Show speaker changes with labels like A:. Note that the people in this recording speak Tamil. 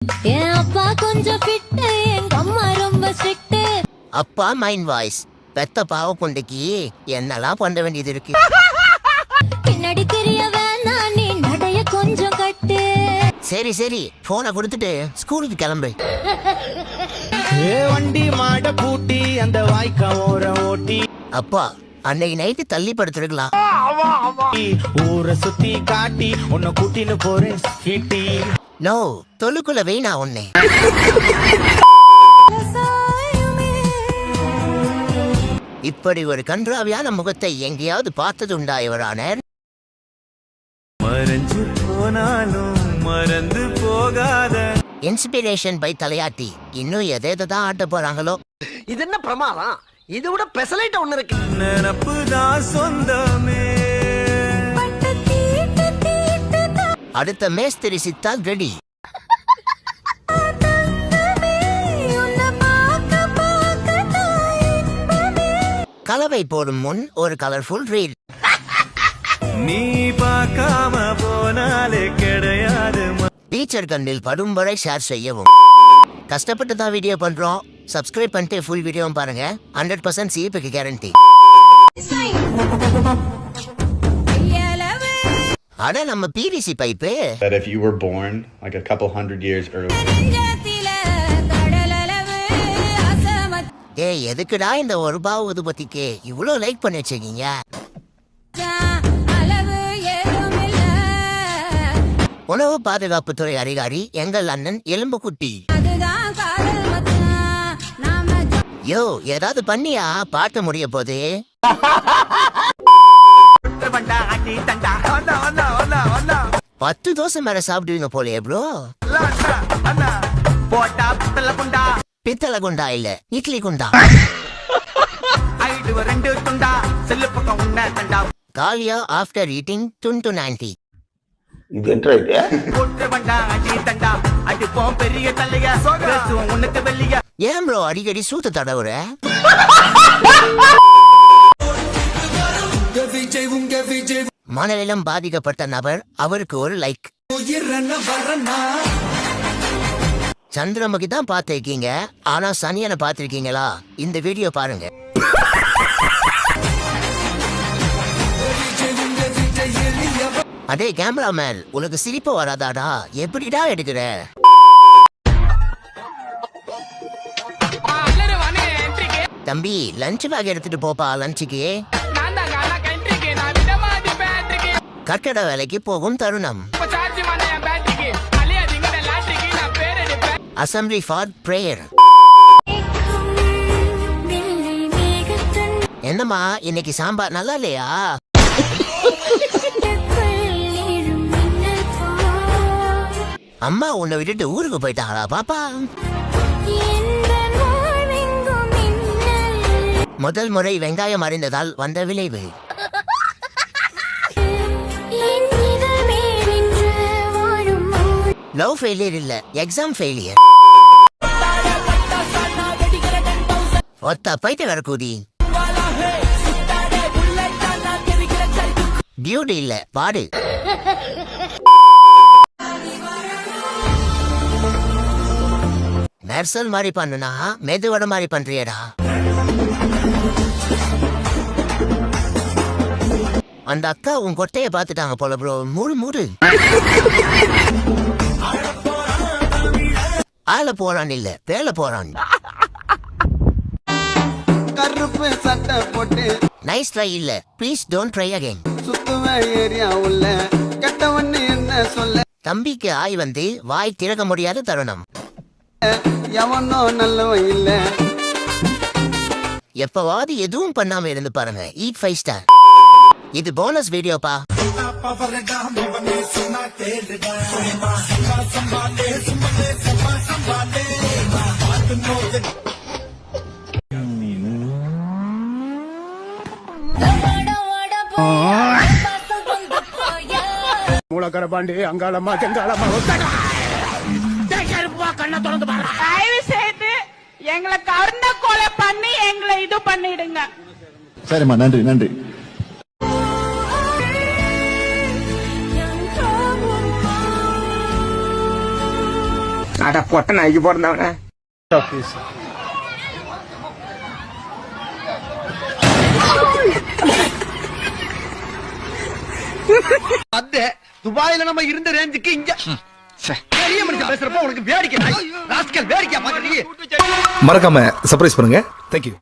A: என் அப்பா கொஞ்சம் ஃபிட், எங்க அம்மா ரொம்ப ஸ்ட்ரிக்ட்.
B: அப்பா மைண்ட் வாய்ஸ். பெத்த பாவ பொண்டைக்கு என்னெல்லாம் பண்ண வேண்டியது இருக்கு.
A: பின்னாடி தெரிய வேணாம், நீ நடைய கொஞ்சம் கட்டு.
B: சரி சரி, போனை கொடுத்துட்டு ஸ்கூலுக்கு கிளம்பு.
C: வண்டி மாட பூட்டி அந்த வாய்க்கா ஓரம் ஓட்டி
B: அப்பா அன்னைக்கு நைட்டு தள்ளி படுத்துருக்கலாம்.
C: ஊரை சுத்தி காட்டி உன்னை கூட்டின்னு போறேன் சீட்டி.
B: நோ, தொழுக்குள்ள வேணா உன்னை. இப்படி ஒரு கன்றாவியான முகத்தை எங்கேயாவது பார்த்தது உண்டா இவரான?
C: மறைஞ்சு போனாலும் மறந்து போகாத
B: இன்ஸ்பிரேஷன் பை தலையாட்டி. இன்னும் எதேதான் ஆட்ட போறாங்களோ.
D: இது என்ன பிரமாதம்? இது விட பெசலைட் ஒண்ணு இருக்கு.
C: நினப்புதான் சொந்தமே.
B: அடுத்த மேஸ்திரி சித்தால் ரெடி. கலவை போடும் முன் ஒரு கலர்ஃபுல் ரீல்.
C: நீ பார்க்காம போனாலே கிடையாது.
B: டீச்சர் கண்ணில் படும் வரை ஷேர் செய்யவும். கஷ்டப்பட்டு தான் வீடியோ பண்றோம். சப்ஸ்கிரைப் பண்ணிட்டு ஃபுல் வீடியோவும் பாருங்க. 100% சீப்புக்கு கேரண்டி. அட நம்ம PVC pipe.
E: That if you were born like a couple hundred years earlier.
B: ஏய், எதுக்குடா இந்த ஒரு ரூபாய் உதுபத்திக்கு இவ்வளோ லைக் பண்ணி வச்சிருக்கீங்க? உணவு பாதுகாப்புத்துறை அதிகாரி எங்கள் அண்ணன் எலும்புக்குட்டி. யோ, ஏதாவது பண்ணியா? பாட்டு முடிய போது. 10 தோசை மேல சாப்பிடுவீங்க போலயே ப்ரோ. பித்தளை குண்டா இல்ல, இட்லி குண்டா. காலியா ஆஃப்டர் ஈட்டிங் 2090. ஏன் ப்ரோ அடிக்கடி சூத்து தடவுற? மனநலம் பாதிக்கப்பட்ட நபர், அவருக்கு ஒரு லைக். சந்திரமுகி தான் பார்த்திருக்கீங்க, ஆனா சனியனை பார்த்திருக்கீங்களா? இந்த வீடியோ பாருங்க. அதே கேமராமேன், உனக்கு சிரிப்பு வராதாடா? எப்படிடா எடுக்கிற? தம்பி, லஞ்ச் பேக் எடுத்துட்டு போப்பா. லஞ்சுக்கு கட்டட வேலைக்கு போகும் தருணம். Assembly for prayer. என்னம்மா, இன்னைக்கு சாம்பார் நல்லா இல்லையா? அம்மா உன்னை விட்டுட்டு ஊருக்கு போயிட்டாங்களா பாப்பா? முதல் முறை வெங்காயம் அறிந்ததால் வந்த விளைவு. லவ் ஃபெயிலியர் இல்ல, எக்ஸாம் ஃபெயிலியர். ஒத்த பைத்த வரக்கூதி. டியூட்டி இல்ல, பாடு. நர்சல் மாதிரி பண்ணுனா மெதுவட மாதிரி பண்றியடா. அந்த அக்கா உன் கொட்டைய பாத்துட்டாங்க போல ப்ரோ. மூடு மூடு. ஆள போறான் இல்ல, வேலை போறான்.
F: கருப்பு சட்டை போட்டு
B: நைஸ் ட்ரை இல்ல, ப்ளீஸ் டோன்ட் ட்ரை அகைன்.
F: சுத்துவ ஏரியா உள்ள கெட்டவன்னு என்ன சொல்ல?
B: தம்பிக்கு ஆய் வந்து வாய் திறக்க முடியாத தருணம்.
F: எவனோ நல்லவன் இல்ல.
B: எப்பவாவது எதுவும் பண்ணாம இருந்து பாருங்க. Eat 5 star. இது போனஸ் வீடியோப்பா.
G: மூலக்கர பாண்டி அங்காளம்மா செங்காளம்மா கண்ணை திறந்து பாரு.
H: தயவு செய்து எங்களை கருண கொலை பண்ணி எங்களை இது பண்ணிடுங்க.
E: சரிம்மா, நன்றி நன்றி.
G: அட பொட்ட நாய்க்கு பிறந்தவன
D: அத துபாயில நம்ம இருந்த ரேஞ்சுக்கு இங்க பெரிய மனுஷன் பேசுறப்ப உனக்கு வேடிக்கை ராஸ்கல் வேடிக்கை பாக்குறீங்க
I: மறக்காம சர்ப்ரைஸ் பண்ணுங்க. தேங்க்யூ.